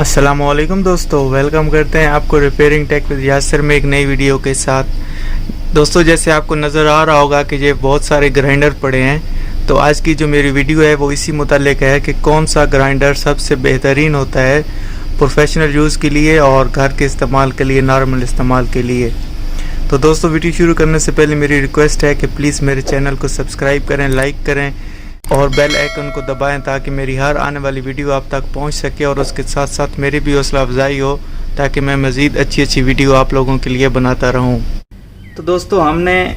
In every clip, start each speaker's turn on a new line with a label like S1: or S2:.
S1: अस्सलामुअलैकुम दोस्तों, वेलकम करते हैं आपको रिपेयरिंग टेक विद यासिर में एक नई वीडियो के साथ। दोस्तों, जैसे आपको नज़र आ रहा होगा कि ये बहुत सारे ग्राइंडर पड़े हैं, तो आज की जो मेरी वीडियो है वो इसी मुतालिक है कि कौन सा ग्राइंडर सबसे बेहतरीन होता है प्रोफेशनल यूज़ के लिए और घर के इस्तेमाल के लिए, नॉर्मल इस्तेमाल के लिए। तो दोस्तों, वीडियो शुरू करने से पहले मेरी रिक्वेस्ट है कि प्लीज़ मेरे चैनल को सब्सक्राइब करें, लाइक करें और बेल आइकन को दबाएं ताकि मेरी हर आने वाली वीडियो आप तक पहुंच सके और उसके साथ साथ मेरी भी हौसला अफजाई हो ताकि मैं मज़ीद अच्छी वीडियो आप लोगों के लिए बनाता रहूं। तो दोस्तों, हमने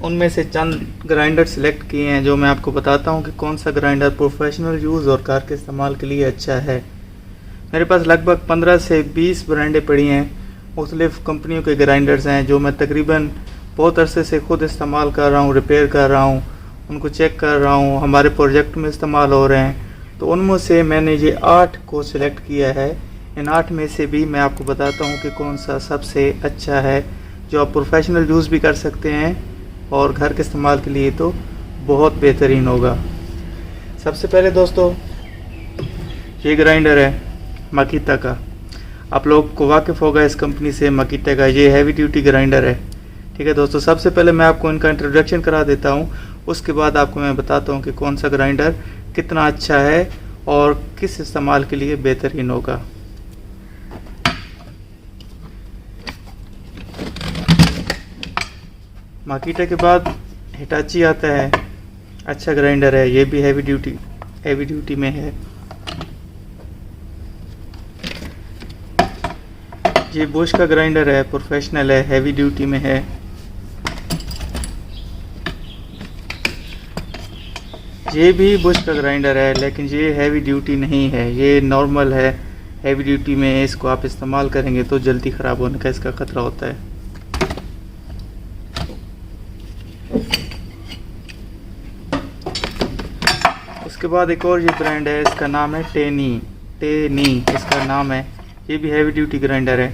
S1: उनमें से चंद ग्राइंडर सिलेक्ट किए हैं जो मैं आपको बताता हूं कि कौन सा ग्राइंडर प्रोफेशनल यूज़ और घर के इस्तेमाल के लिए अच्छा है। मेरे पास लगभग 15 से 20 ब्रांडें पड़ी हैं, मुख्तलिफ़ कंपनियों के ग्राइंडर्स हैं जो मैं तकरीबन बहुत अरसे से ख़ुद इस्तेमाल कर रहा हूँ, रिपेयर कर रहा हूँ, उनको चेक कर रहा हूँ, हमारे प्रोजेक्ट में इस्तेमाल हो रहे हैं। तो उनमें से मैंने ये 8 को सिलेक्ट किया है। इन 8 में से भी मैं आपको बताता हूँ कि कौन सा सबसे अच्छा है जो आप प्रोफेशनल यूज़ भी कर सकते हैं और घर के इस्तेमाल के लिए तो बहुत बेहतरीन होगा। सबसे पहले दोस्तों, ये ग्राइंडर है माकीता का। आप लोग को वाकिफ़ होगा इस कंपनी से, माकीता का ये हैवी ड्यूटी ग्राइंडर है। ठीक है दोस्तों, सबसे पहले मैं आपको इनका इंट्रोडक्शन करा देता हूँ, उसके बाद आपको मैं बताता हूँ कि कौन सा ग्राइंडर कितना अच्छा है और किस इस्तेमाल के लिए बेहतरीन होगा। माकीटा के बाद हिटाची आता है, अच्छा ग्राइंडर है, ये भी हैवी ड्यूटी में है। ये बुश का ग्राइंडर है, प्रोफेशनल है, हैवी ड्यूटी में है। ये भी बुश का ग्राइंडर है लेकिन ये हैवी ड्यूटी नहीं है, ये नॉर्मल है। हैवी ड्यूटी में इसको आप इस्तेमाल करेंगे तो जल्दी ख़राब होने का इसका ख़तरा होता है। उसके बाद एक और ये ब्रांड है, इसका नाम है टेनी इसका नाम है। ये भी हैवी ड्यूटी ग्राइंडर है।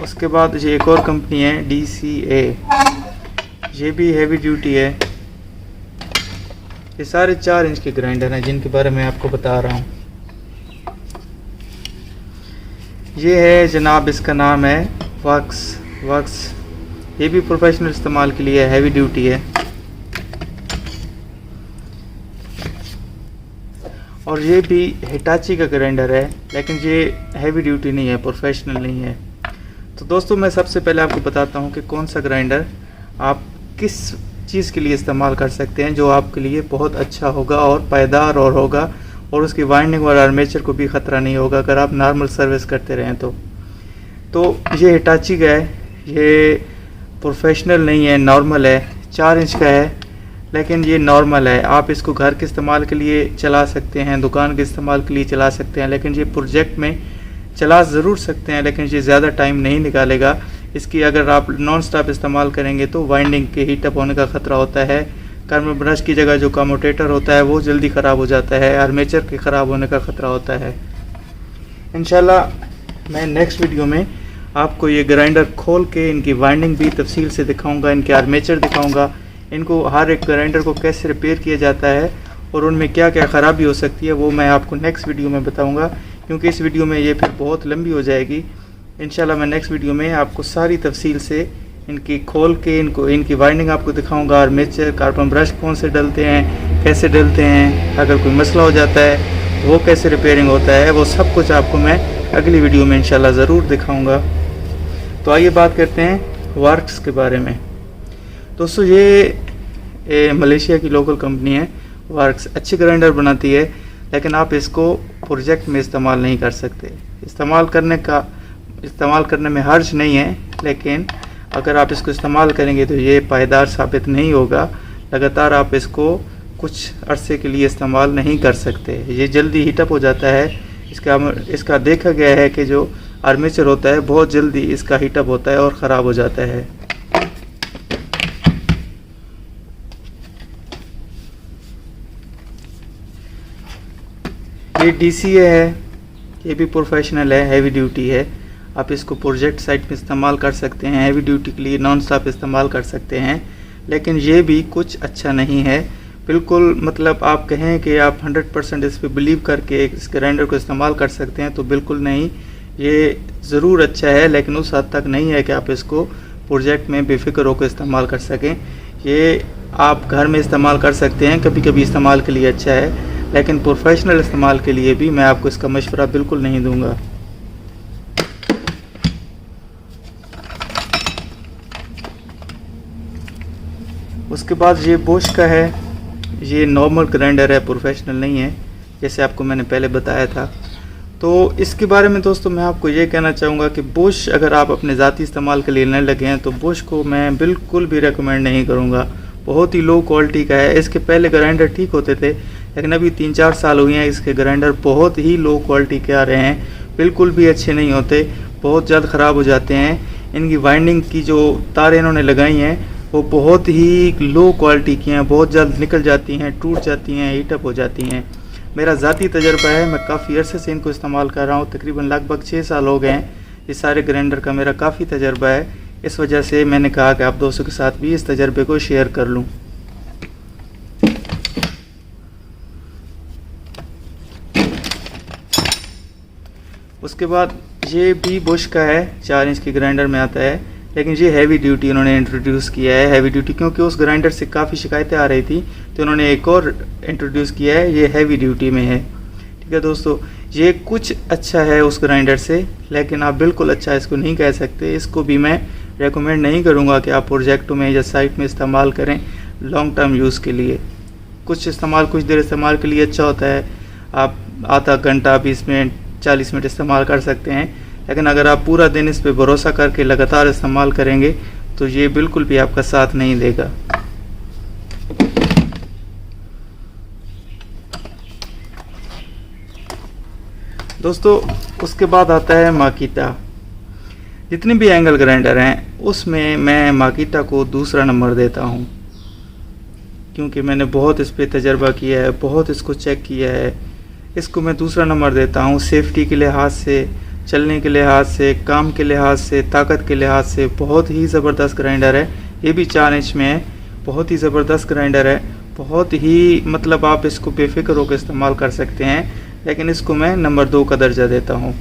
S1: उसके बाद ये एक और कंपनी है DCA, ये भी हैवी ड्यूटी है। ये सारे 4 इंच के ग्राइंडर हैं जिनके बारे में आपको बता रहा हूँ। ये है जनाब, इसका नाम है वक्स। ये भी प्रोफेशनल इस्तेमाल के लिए हैवी ड्यूटी है। और ये भी हिटाची का ग्राइंडर है लेकिन ये हैवी ड्यूटी नहीं है, प्रोफेशनल नहीं है। तो दोस्तों, मैं सबसे पहले आपको बताता हूँ कि कौन सा ग्राइंडर आप किस चीज़ के लिए इस्तेमाल कर सकते हैं जो आपके लिए बहुत अच्छा होगा और पायदार और होगा और उसकी वाइंडिंग और आर्मेचर को भी ख़तरा नहीं होगा अगर आप नॉर्मल सर्विस करते रहें तो ये हिटाची का है। ये प्रोफेशनल नहीं है, नॉर्मल है, 4 इंच का है लेकिन ये नॉर्मल है। आप इसको घर के इस्तेमाल के लिए चला सकते हैं, दुकान के इस्तेमाल के लिए चला सकते हैं, लेकिन ये प्रोजेक्ट में चला ज़रूर सकते हैं लेकिन ये ज़्यादा टाइम नहीं निकालेगा। इसकी अगर आप नॉन स्टॉप इस्तेमाल करेंगे तो वाइंडिंग के हीटअप होने का ख़तरा होता है। कार्बन ब्रश की जगह जो कम्यूटेटर होता है वो जल्दी ख़राब हो जाता है, आर्मेचर के ख़राब होने का ख़तरा होता है। इंशाल्लाह मैं नेक्स्ट वीडियो में आपको ये ग्राइंडर खोल के इनकी वाइंडिंग भी तफसील से दिखाऊँगा, इनके आर्मेचर दिखाऊँगा, इनको हर एक ग्राइंडर को कैसे रिपेयर किया जाता है और उनमें क्या क्या ख़राबी हो सकती है वो मैं आपको नेक्स्ट वीडियो में बताऊँगा, क्योंकि इस वीडियो में ये फिर बहुत लंबी हो जाएगी। इंशाल्लाह मैं नेक्स्ट वीडियो में आपको सारी तफसील से इनकी खोल के इनकी वाइंडिंग आपको दिखाऊंगा, आर्मेचर, कार्बन ब्रश कौन से डलते हैं, कैसे डलते हैं, अगर कोई मसला हो जाता है वो कैसे रिपेयरिंग होता है, वो सब कुछ आपको मैं अगली वीडियो में इंशाल्लाह ज़रूर दिखाऊँगा। तो आइए बात करते हैं वर्क्स के बारे में। दोस्तों, ये मलेशिया की लोकल कंपनी है वर्क्स, अच्छी ग्राइंडर बनाती है लेकिन आप इसको प्रोजेक्ट में इस्तेमाल नहीं कर सकते। इस्तेमाल करने में हर्ज नहीं है, लेकिन अगर आप इसको इस्तेमाल करेंगे तो ये पायदार साबित नहीं होगा। लगातार आप इसको कुछ अरसे के लिए इस्तेमाल नहीं कर सकते, ये जल्दी हीटअप हो जाता है। इसका देखा गया है कि जो आर्मेचर होता है बहुत जल्दी इसका हीटअप होता है और ख़राब हो जाता है। ये DCA है, ये भी प्रोफेशनल है, हैवी ड्यूटी है। आप इसको प्रोजेक्ट साइट में इस्तेमाल कर सकते हैं, हैवी ड्यूटी के लिए नॉन स्टॉप इस्तेमाल कर सकते हैं, लेकिन ये भी कुछ अच्छा नहीं है। बिल्कुल मतलब आप कहें कि आप 100% इस पर बिलीव करके इस ग्राइंडर को इस्तेमाल कर सकते हैं तो बिल्कुल नहीं। ये ज़रूर अच्छा है लेकिन उस हद तक नहीं है कि आप इसको प्रोजेक्ट में बेफिक्र होकर इस्तेमाल कर सकें। ये आप घर में इस्तेमाल कर सकते हैं, कभी कभी इस्तेमाल के लिए अच्छा है, लेकिन प्रोफेशनल इस्तेमाल के लिए भी मैं आपको इसका मशवरा बिल्कुल नहीं दूंगा। उसके बाद ये बोश का है, ये नॉर्मल ग्राइंडर है, प्रोफेशनल नहीं है, जैसे आपको मैंने पहले बताया था। तो इसके बारे में दोस्तों मैं आपको ये कहना चाहूँगा कि बोश अगर आप अपने ज़ाती इस्तेमाल के लिए न लगे हैं तो बोश को मैं बिल्कुल भी रेकमेंड नहीं करूँगा। बहुत ही लो क्वालिटी का है। इसके पहले ग्राइंडर ठीक होते थे, लेकिन अभी 3-4 साल हुए हैं इसके ग्राइंडर बहुत ही लो क्वालिटी के आ रहे हैं, बिल्कुल भी अच्छे नहीं होते, बहुत जल्द ख़राब हो जाते हैं। इनकी वाइंडिंग की जो तारें इन्होंने लगाई हैं वो बहुत ही लो क्वालिटी की हैं, बहुत जल्द निकल जाती हैं, टूट जाती हैं, हीटअप हो जाती हैं। मेरा ज़ाती तजर्बा है, मैं काफ़ी अरसे से इनको इस्तेमाल कर रहा हूँ, तकरीबन लगभग 6 साल हो गए हैं। इस सारे ग्राइंडर का मेरा काफ़ी तजर्बा है, इस वजह से मैंने कहा कि आप दोस्तों के साथ भी इस तजर्बे को शेयर कर लूँ। उसके बाद ये भी बुश का है, 4 इंच की ग्राइंडर में आता है, लेकिन ये हैवी ड्यूटी उन्होंने इंट्रोड्यूस किया है। हैवी ड्यूटी क्योंकि उस ग्राइंडर से काफ़ी शिकायतें आ रही थी तो उन्होंने एक और इंट्रोड्यूस किया है, ये हैवी ड्यूटी में है। ठीक है दोस्तों, ये कुछ अच्छा है उस ग्राइंडर से, लेकिन आप बिल्कुल अच्छा इसको नहीं कह सकते। इसको भी मैं रेकमेंड नहीं करूँगा कि आप प्रोजेक्टों में या साइट में इस्तेमाल करें लॉन्ग टर्म यूज़ के लिए। कुछ देर इस्तेमाल के लिए अच्छा होता है, आप आधा घंटा 20 मिनट 40 मिनट इस्तेमाल कर सकते हैं, लेकिन अगर आप पूरा दिन इस पे भरोसा करके लगातार इस्तेमाल करेंगे तो ये बिल्कुल भी आपका साथ नहीं देगा। दोस्तों उसके बाद आता है माकीता। जितने भी एंगल ग्राइंडर हैं उसमें मैं माकीता को दूसरा नंबर देता हूं, क्योंकि मैंने बहुत इस पे तजर्बा किया है, बहुत इसको चेक किया है। इसको मैं दूसरा नंबर देता हूं सेफ्टी के लिहाज से, चलने के लिहाज से, काम के लिहाज से, ताकत के लिहाज से बहुत ही ज़बरदस्त ग्राइंडर है। ये भी 4 इंच में है, बहुत ही ज़बरदस्त ग्राइंडर है, बहुत ही मतलब आप इसको बेफिक्र होकर इस्तेमाल कर सकते हैं, लेकिन इसको मैं नंबर 2 का दर्जा देता हूँ।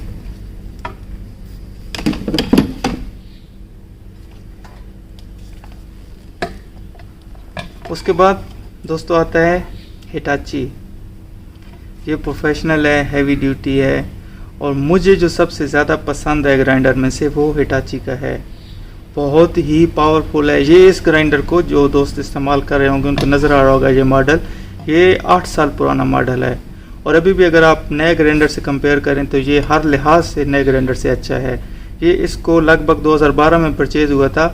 S1: उसके बाद दोस्तों आता है हिटाची। ये प्रोफेशनल है, हैवी ड्यूटी है, और मुझे जो सबसे ज़्यादा पसंद है ग्राइंडर में से वो हिटाची का है। बहुत ही पावरफुल है। ये इस ग्राइंडर को जो दोस्त इस्तेमाल कर रहे होंगे उनको नज़र आ रहा होगा, ये मॉडल ये 8 साल पुराना मॉडल है, और अभी भी अगर आप नए ग्राइंडर से कंपेयर करें तो ये हर लिहाज से नए ग्राइंडर से अच्छा है। ये इसको लगभग 2012 में परचेज़ हुआ था,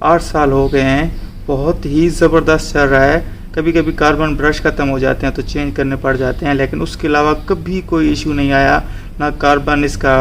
S1: 8 साल हो गए हैं, बहुत ही ज़बरदस्त चल रहा है। कभी कभी कार्बन ब्रश ख़त्म हो जाते हैं तो चेंज करने पड़ जाते हैं, लेकिन उसके अलावा कभी कोई इशू नहीं आया, ना कार्बन इसका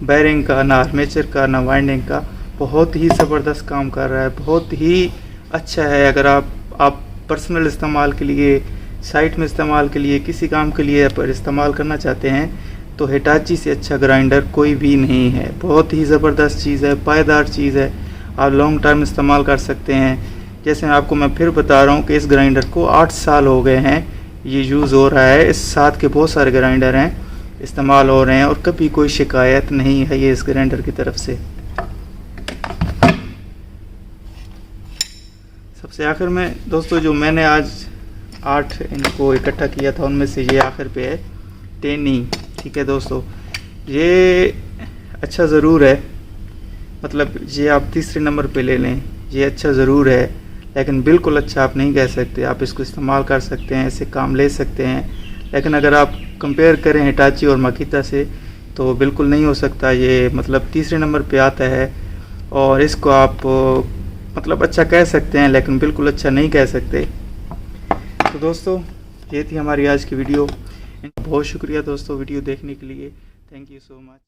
S1: बैरिंग का, ना आर्मेचर का, ना वाइंडिंग का। बहुत ही ज़बरदस्त काम कर रहा है, बहुत ही अच्छा है। अगर आप पर्सनल इस्तेमाल के लिए, साइट में इस्तेमाल के लिए, किसी काम के लिए पर इस्तेमाल करना चाहते हैं तो हिटाची से अच्छा ग्राइंडर कोई भी नहीं है। बहुत ही ज़बरदस्त चीज़ है, पायदार चीज़ है, आप लॉन्ग टर्म इस्तेमाल कर सकते हैं। जैसे मैं फिर बता रहा हूँ कि इस ग्राइंडर को 8 साल हो गए हैं, ये यूज़ हो रहा है। इस साथ के बहुत सारे ग्राइंडर हैं इस्तेमाल हो रहे हैं और कभी कोई शिकायत नहीं है ये इस ग्राइंडर की तरफ से। सबसे आखिर में दोस्तों जो मैंने आज 8 इनको इकट्ठा किया था उनमें से ये आखिर पे है टेनी। ठीक है दोस्तों, ये अच्छा ज़रूर है, मतलब ये आप तीसरे नंबर पे ले लें, ये अच्छा ज़रूर है, लेकिन बिल्कुल अच्छा आप नहीं कह सकते। आप इसको इस्तेमाल कर सकते हैं, ऐसे काम ले सकते हैं, लेकिन अगर आप कंपेयर करें हिटाची और माकीता से तो बिल्कुल नहीं हो सकता। ये मतलब तीसरे नंबर पे आता है और इसको आप मतलब अच्छा कह सकते हैं, लेकिन बिल्कुल अच्छा नहीं कह सकते। तो दोस्तों ये थी हमारी आज की वीडियो। बहुत शुक्रिया दोस्तों वीडियो देखने के लिए, थैंक यू सो मच।